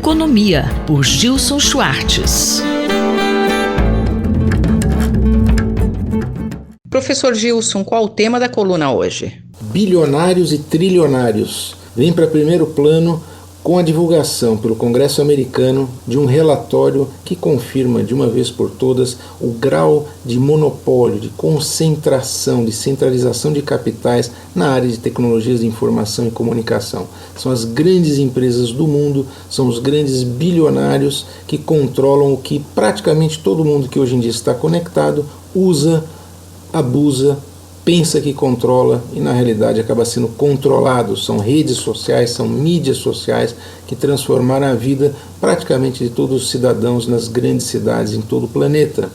Economia, por Gilson Schwartz. Professor Gilson, qual o tema da coluna hoje? Bilionários e trilionários vem para primeiro plano com a divulgação pelo Congresso americano de um relatório que confirma de uma vez por todas o grau de monopólio, de concentração, de centralização de capitais na área de tecnologias de informação e comunicação. São as grandes empresas do mundo, são os grandes bilionários que controlam o que praticamente todo mundo que hoje em dia está conectado usa, abusa, pensa que controla e na realidade acaba sendo controlado. São redes sociais, são mídias sociais que transformaram a vida praticamente de todos os cidadãos nas grandes cidades em todo o planeta.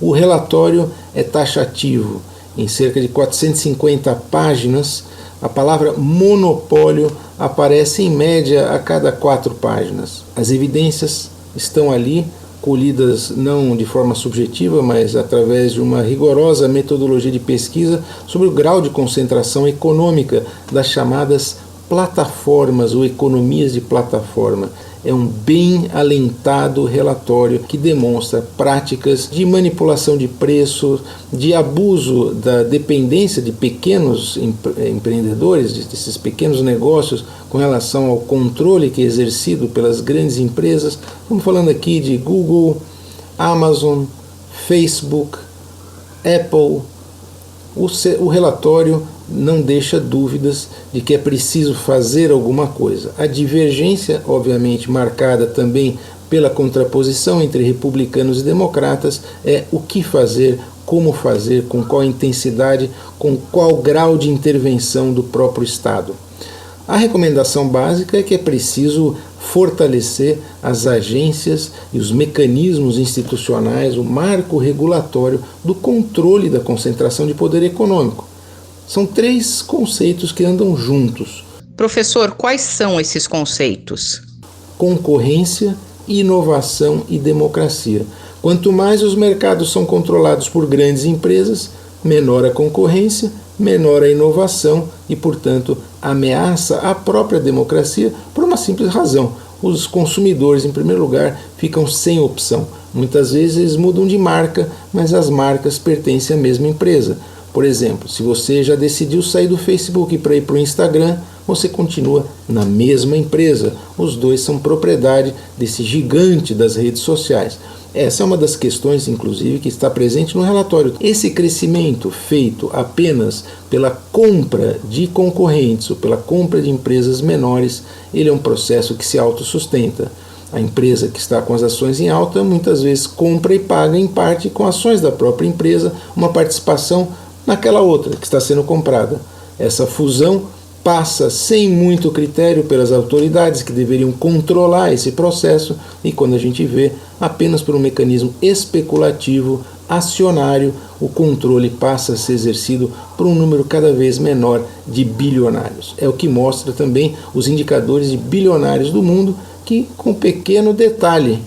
O relatório é taxativo. Em cerca de 450 páginas, a palavra monopólio aparece em média a cada 4 páginas. As evidências estão ali, colhidas não de forma subjetiva, mas através de uma rigorosa metodologia de pesquisa sobre o grau de concentração econômica das chamadas plataformas ou economias de plataforma. É um bem alentado relatório que demonstra práticas de manipulação de preço, de abuso da dependência de pequenos empreendedores, desses pequenos negócios, com relação ao controle que é exercido pelas grandes empresas. Estamos falando aqui de Google, Amazon, Facebook, Apple. O relatório não deixa dúvidas de que é preciso fazer alguma coisa. A divergência, obviamente marcada também pela contraposição entre republicanos e democratas, é o que fazer, como fazer, com qual intensidade, com qual grau de intervenção do próprio Estado. A recomendação básica é que é preciso fortalecer as agências e os mecanismos institucionais, o marco regulatório do controle da concentração de poder econômico. São 3 conceitos que andam juntos. Professor, quais são esses conceitos? Concorrência, inovação e democracia. Quanto mais os mercados são controlados por grandes empresas, menor a concorrência, menor a inovação e, portanto, ameaça à própria democracia por uma simples razão. Os consumidores, em primeiro lugar, ficam sem opção. Muitas vezes eles mudam de marca, mas as marcas pertencem à mesma empresa. Por exemplo, se você já decidiu sair do Facebook para ir para o Instagram, você continua na mesma empresa. Os dois são propriedade desse gigante das redes sociais. Essa é uma das questões, inclusive, que está presente no relatório. Esse crescimento feito apenas pela compra de concorrentes ou pela compra de empresas menores, ele é um processo que se autossustenta. A empresa que está com as ações em alta muitas vezes compra e paga em parte com ações da própria empresa uma participação naquela outra que está sendo comprada. Essa fusão passa sem muito critério pelas autoridades que deveriam controlar esse processo e quando a gente vê, apenas por um mecanismo especulativo, acionário, o controle passa a ser exercido por um número cada vez menor de bilionários. É o que mostra também os indicadores de bilionários do mundo que, com um pequeno detalhe,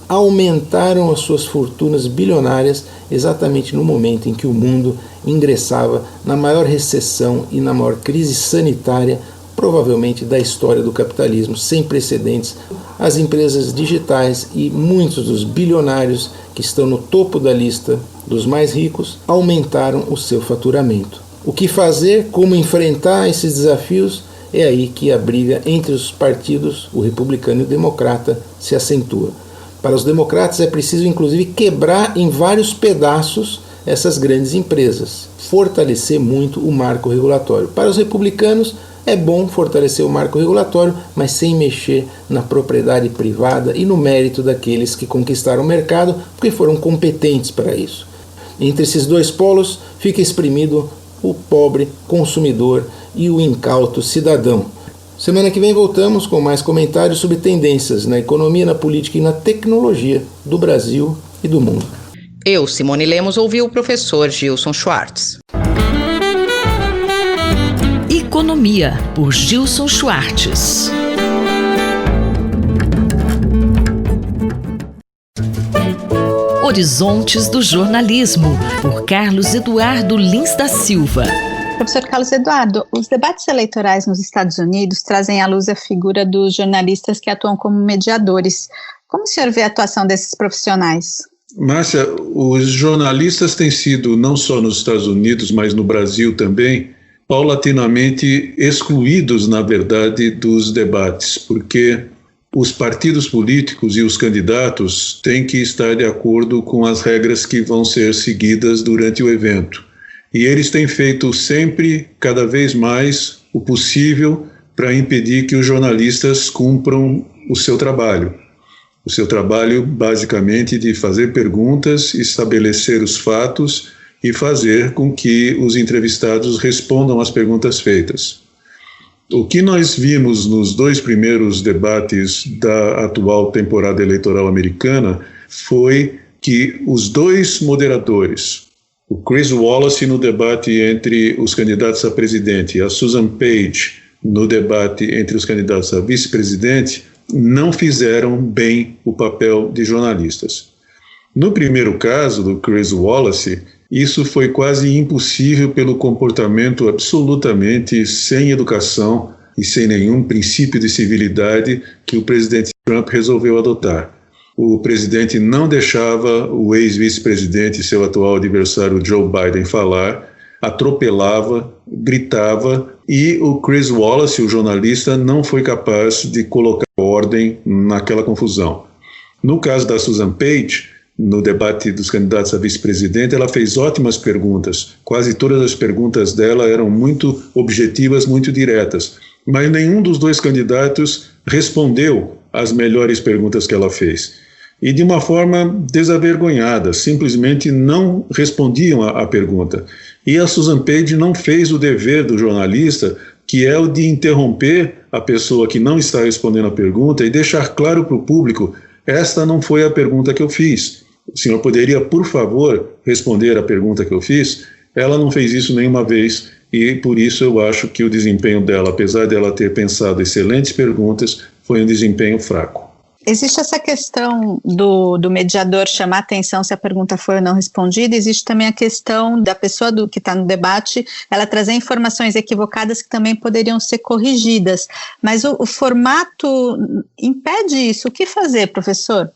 aumentaram as suas fortunas bilionárias exatamente no momento em que o mundo ingressava na maior recessão e na maior crise sanitária, provavelmente da história do capitalismo, sem precedentes. As empresas digitais e muitos dos bilionários que estão no topo da lista dos mais ricos aumentaram o seu faturamento. O que fazer, como enfrentar esses desafios, é aí que a briga entre os partidos, o republicano e o democrata, se acentua. Para os democratas é preciso, inclusive, quebrar em vários pedaços essas grandes empresas, fortalecer muito o marco regulatório. Para os republicanos é bom fortalecer o marco regulatório, mas sem mexer na propriedade privada e no mérito daqueles que conquistaram o mercado, porque foram competentes para isso. Entre esses dois polos fica exprimido o pobre consumidor e o incauto cidadão. Semana que vem voltamos com mais comentários sobre tendências na economia, na política e na tecnologia do Brasil e do mundo. Eu, Simone Lemos, ouvi o professor Gilson Schwartz. Economia, por Gilson Schwartz. Horizontes do Jornalismo, por Carlos Eduardo Lins da Silva. Professor Carlos Eduardo, os debates eleitorais nos Estados Unidos trazem à luz a figura dos jornalistas que atuam como mediadores. Como o senhor vê a atuação desses profissionais? Márcia, os jornalistas têm sido, não só nos Estados Unidos, mas no Brasil também, paulatinamente excluídos, na verdade, dos debates, porque os partidos políticos e os candidatos têm que estar de acordo com as regras que vão ser seguidas durante o evento. E eles têm feito sempre, cada vez mais, o possível para impedir que os jornalistas cumpram o seu trabalho. O seu trabalho, basicamente, de fazer perguntas, estabelecer os fatos e fazer com que os entrevistados respondam às perguntas feitas. O que nós vimos nos 2 primeiros debates da atual temporada eleitoral americana foi que os 2 moderadores, o Chris Wallace no debate entre os candidatos a presidente e a Susan Page no debate entre os candidatos a vice-presidente, não fizeram bem o papel de jornalistas. No primeiro caso, do Chris Wallace, isso foi quase impossível pelo comportamento absolutamente sem educação e sem nenhum princípio de civilidade que o presidente Trump resolveu adotar. O presidente não deixava o ex-vice-presidente, seu atual adversário Joe Biden, falar, atropelava, gritava, e o Chris Wallace, o jornalista, não foi capaz de colocar ordem naquela confusão. No caso da Susan Page, no debate dos candidatos a vice-presidente, ela fez ótimas perguntas. Quase todas as perguntas dela eram muito objetivas, muito diretas. Mas nenhum dos 2 candidatos respondeu às melhores perguntas que ela fez. E de uma forma desavergonhada, simplesmente não respondiam à pergunta. E a Susan Page não fez o dever do jornalista, que é o de interromper a pessoa que não está respondendo a pergunta e deixar claro para o público: esta não foi a pergunta que eu fiz. O senhor poderia, por favor, responder a pergunta que eu fiz? Ela não fez isso nenhuma vez e, por isso, eu acho que o desempenho dela, apesar de ela ter pensado excelentes perguntas, foi um desempenho fraco. Existe essa questão do mediador chamar a atenção se a pergunta foi ou não respondida. Existe também a questão da pessoa que está no debate, ela trazer informações equivocadas que também poderiam ser corrigidas. Mas o formato impede isso. O que fazer, professor?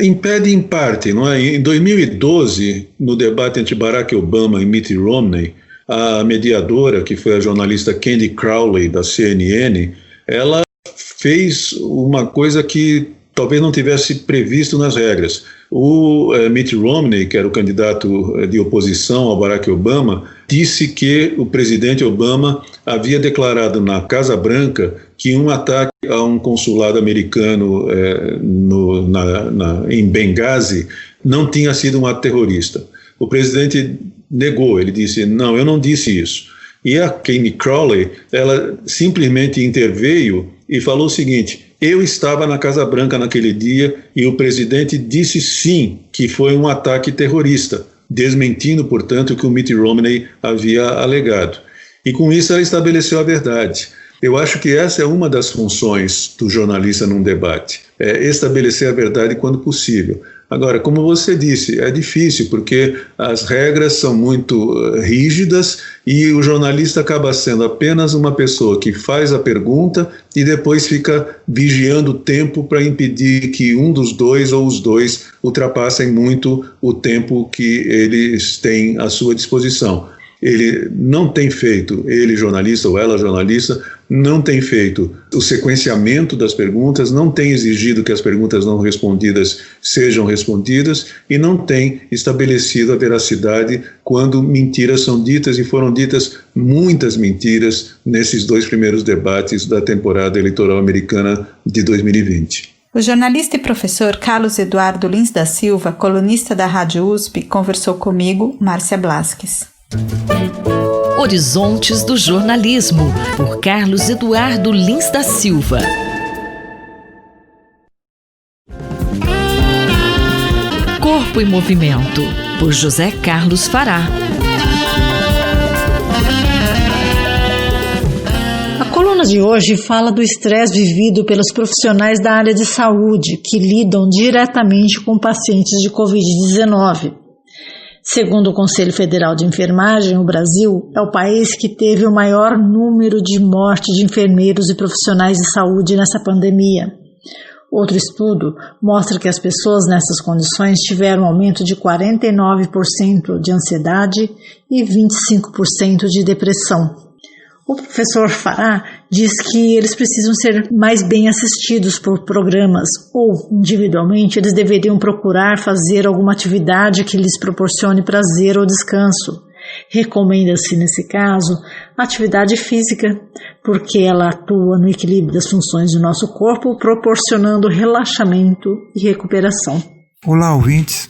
Impede em parte, não é? Em 2012, no debate entre Barack Obama e Mitt Romney, a mediadora, que foi a jornalista Candy Crowley, da CNN, ela fez uma coisa que talvez não tivesse previsto nas regras. O Mitt Romney, que era o candidato de oposição ao Barack Obama, disse que o presidente Obama havia declarado na Casa Branca que um ataque a um consulado americano em Benghazi não tinha sido um ato terrorista. O presidente negou, ele disse: não, eu não disse isso. E a Candy Crowley, ela simplesmente interveio e falou o seguinte: eu estava na Casa Branca naquele dia e o presidente disse sim que foi um ataque terrorista, desmentindo, portanto, o que o Mitt Romney havia alegado. E com isso ela estabeleceu a verdade. Eu acho que essa é uma das funções do jornalista num debate, é estabelecer a verdade quando possível. Agora, como você disse, é difícil porque as regras são muito rígidas e o jornalista acaba sendo apenas uma pessoa que faz a pergunta e depois fica vigiando o tempo para impedir que um dos 2 ou os 2 ultrapassem muito o tempo que eles têm à sua disposição. Ele não tem feito, ele jornalista ou ela jornalista, não tem feito o sequenciamento das perguntas, não tem exigido que as perguntas não respondidas sejam respondidas e não tem estabelecido a veracidade quando mentiras são ditas, e foram ditas muitas mentiras nesses 2 primeiros debates da temporada eleitoral americana de 2020. O jornalista e professor Carlos Eduardo Lins da Silva, colunista da Rádio USP, conversou comigo, Márcia Blasques. Horizontes do Jornalismo, por Carlos Eduardo Lins da Silva. Corpo em Movimento, por José Carlos Fará. A coluna de hoje fala do estresse vivido pelos profissionais da área de saúde que lidam diretamente com pacientes de Covid-19. Segundo o Conselho Federal de Enfermagem, o Brasil é o país que teve o maior número de mortes de enfermeiros e profissionais de saúde nessa pandemia. Outro estudo mostra que as pessoas nessas condições tiveram um aumento de 49% de ansiedade e 25% de depressão. O professor Fará diz que eles precisam ser mais bem assistidos por programas ou, individualmente, eles deveriam procurar fazer alguma atividade que lhes proporcione prazer ou descanso. Recomenda-se, nesse caso, a atividade física, porque ela atua no equilíbrio das funções do nosso corpo, proporcionando relaxamento e recuperação. Olá, ouvintes.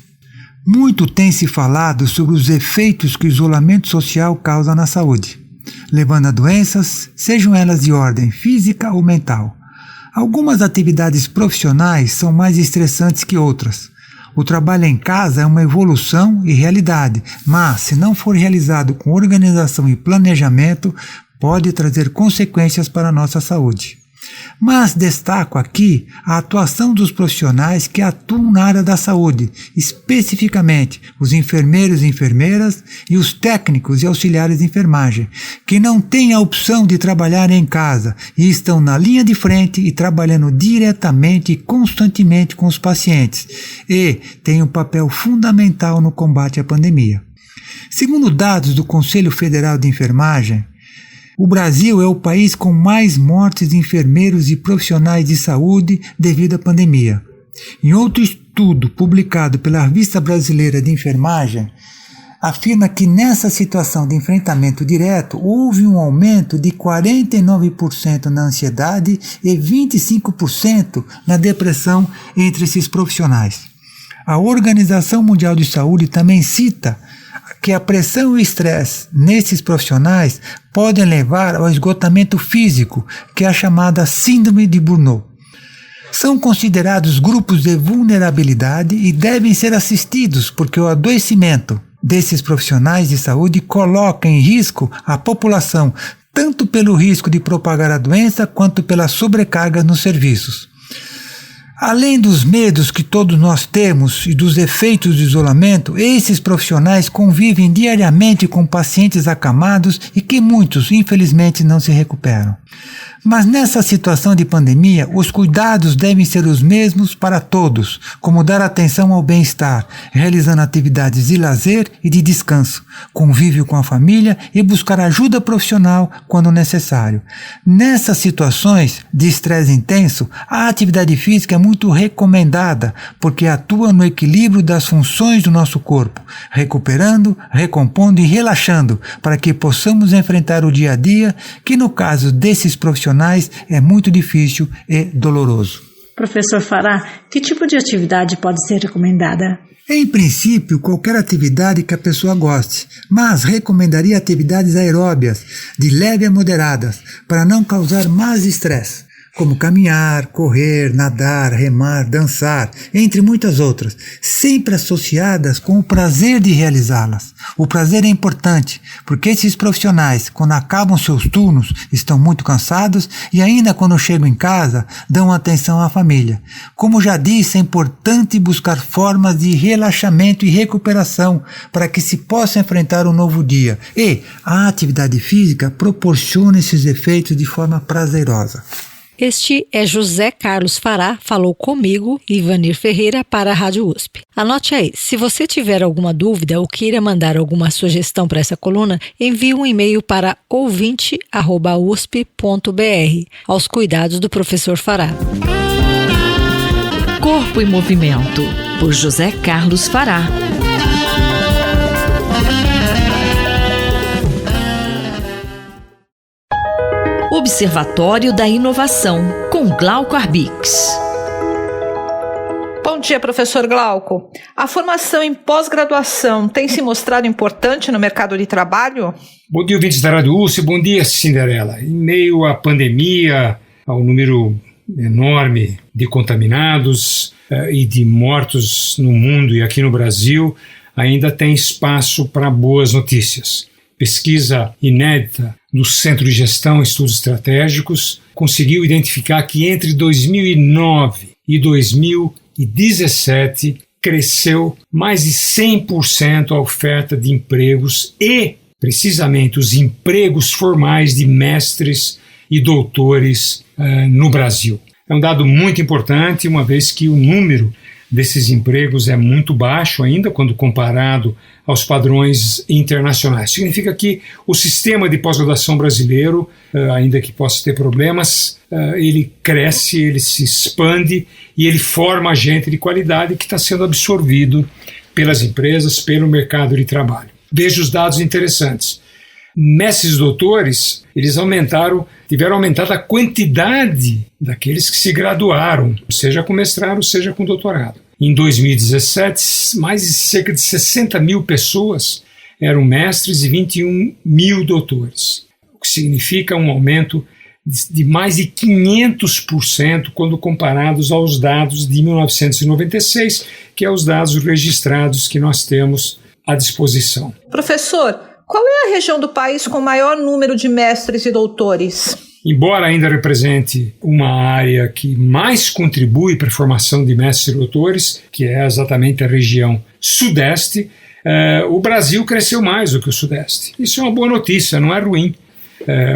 Muito tem se falado sobre os efeitos que o isolamento social causa na saúde, levando a doenças, sejam elas de ordem física ou mental. Algumas atividades profissionais são mais estressantes que outras. O trabalho em casa é uma evolução e realidade, mas, se não for realizado com organização e planejamento, pode trazer consequências para a nossa saúde. Mas destaco aqui a atuação dos profissionais que atuam na área da saúde, especificamente os enfermeiros e enfermeiras e os técnicos e auxiliares de enfermagem, que não têm a opção de trabalhar em casa e estão na linha de frente e trabalhando diretamente e constantemente com os pacientes e têm um papel fundamental no combate à pandemia. Segundo dados do Conselho Federal de Enfermagem, o Brasil é o país com mais mortes de enfermeiros e profissionais de saúde devido à pandemia. Em outro estudo publicado pela Revista Brasileira de Enfermagem, afirma que nessa situação de enfrentamento direto houve um aumento de 49% na ansiedade e 25% na depressão entre esses profissionais. A Organização Mundial de Saúde também cita que a pressão e o estresse nesses profissionais podem levar ao esgotamento físico, que é a chamada síndrome de Burnout. São considerados grupos de vulnerabilidade e devem ser assistidos porque o adoecimento desses profissionais de saúde coloca em risco a população, tanto pelo risco de propagar a doença quanto pela sobrecarga nos serviços. Além dos medos que todos nós temos e dos efeitos do isolamento, esses profissionais convivem diariamente com pacientes acamados e que muitos, infelizmente, não se recuperam. Mas nessa situação de pandemia, os cuidados devem ser os mesmos para todos, como dar atenção ao bem-estar, realizando atividades de lazer e de descanso, convívio com a família e buscar ajuda profissional quando necessário. Nessas situações de estresse intenso, a atividade física é muito recomendada, porque atua no equilíbrio das funções do nosso corpo, recuperando, recompondo e relaxando, para que possamos enfrentar o dia a dia, que no caso desses profissionais é muito difícil e doloroso. Professor Fará, que tipo de atividade pode ser recomendada? Em princípio, qualquer atividade que a pessoa goste, mas recomendaria atividades aeróbias, de leve a moderadas, para não causar mais estresse, como caminhar, correr, nadar, remar, dançar, entre muitas outras, sempre associadas com o prazer de realizá-las. O prazer é importante, porque esses profissionais, quando acabam seus turnos, estão muito cansados e ainda quando chegam em casa, dão atenção à família. Como já disse, é importante buscar formas de relaxamento e recuperação para que se possa enfrentar um novo dia. E a atividade física proporciona esses efeitos de forma prazerosa. Este é José Carlos Fará, falou comigo, Ivanir Ferreira, para a Rádio USP. Anote aí, se você tiver alguma dúvida ou queira mandar alguma sugestão para essa coluna, envie um e-mail para ouvinte@usp.br, aos cuidados do professor Fará. Corpo em Movimento, por José Carlos Fará. Observatório da Inovação, com Glauco Arbix. Bom dia, professor Glauco. A formação em pós-graduação tem se mostrado importante no mercado de trabalho? Bom dia, ouvintes da Rádio USP. Bom dia, Cinderela. Em meio à pandemia, ao número enorme de contaminados e de mortos no mundo e aqui no Brasil, ainda tem espaço para boas notícias. Pesquisa inédita do Centro de Gestão e Estudos Estratégicos conseguiu identificar que entre 2009 e 2017, cresceu mais de 100% a oferta de empregos e, precisamente, os empregos formais de mestres e doutores no Brasil. É um dado muito importante, uma vez que o número desses empregos é muito baixo ainda quando comparado aos padrões internacionais. Significa que o sistema de pós-graduação brasileiro, ainda que possa ter problemas, ele cresce, ele se expande e ele forma gente de qualidade que está sendo absorvido pelas empresas, pelo mercado de trabalho. Veja os dados interessantes. Mestres e doutores, eles tiveram aumentado a quantidade daqueles que se graduaram, seja com mestrado, seja com doutorado. Em 2017, mais de cerca de 60 mil pessoas eram mestres e 21 mil doutores, o que significa um aumento de mais de 500% quando comparados aos dados de 1996, que é os dados registrados que nós temos à disposição. Professor, qual é a região do país com maior número de mestres e doutores? Embora ainda represente uma área que mais contribui para a formação de mestres e doutores, que é exatamente a região sudeste, o Brasil cresceu mais do que o sudeste. Isso é uma boa notícia, não é ruim.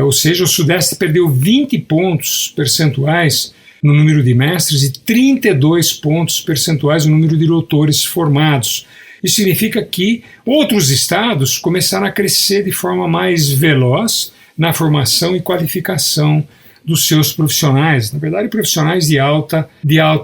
Ou seja, o sudeste perdeu 20 pontos percentuais no número de mestres e 32 pontos percentuais no número de doutores formados. Isso significa que outros estados começaram a crescer de forma mais veloz na formação e qualificação dos seus profissionais, na verdade profissionais de alta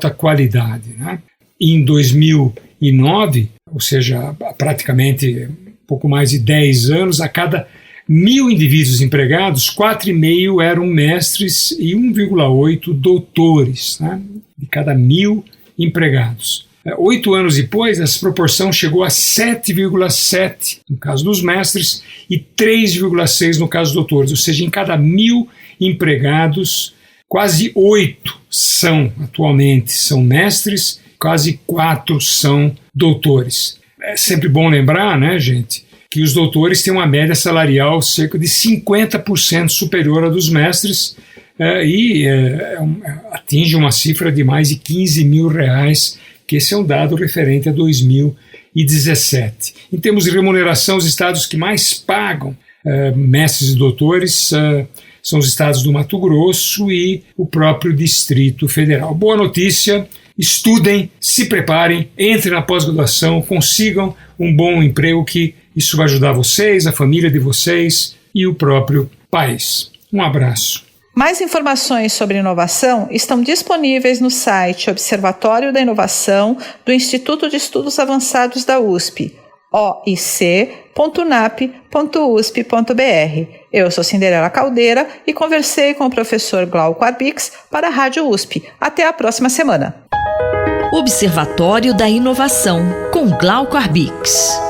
qualidade, né? Em 2009, ou seja, praticamente pouco mais de 10 anos, a cada 1.000 indivíduos empregados, 4,5 eram mestres e 1,8 doutores, né? De cada 1.000 empregados. 8 anos depois, essa proporção chegou a 7,7 no caso dos mestres e 3,6 no caso dos doutores, ou seja, em cada 1.000 empregados, quase 8 atualmente são mestres, quase 4 são doutores. É sempre bom lembrar, né, gente, que os doutores têm uma média salarial cerca de 50% superior à dos mestres atinge uma cifra de mais de R$15 mil, que esse é um dado referente a 2017. Em termos de remuneração, os estados que mais pagam mestres e doutores são os estados do Mato Grosso e o próprio Distrito Federal. Boa notícia, estudem, se preparem, entrem na pós-graduação, consigam um bom emprego, que isso vai ajudar vocês, a família de vocês e o próprio país. Um abraço. Mais informações sobre inovação estão disponíveis no site Observatório da Inovação do Instituto de Estudos Avançados da USP, oic.unap.usp.br. Eu sou Cinderela Caldeira e conversei com o professor Glauco Arbix para a Rádio USP. Até a próxima semana. Observatório da Inovação, com Glauco Arbix.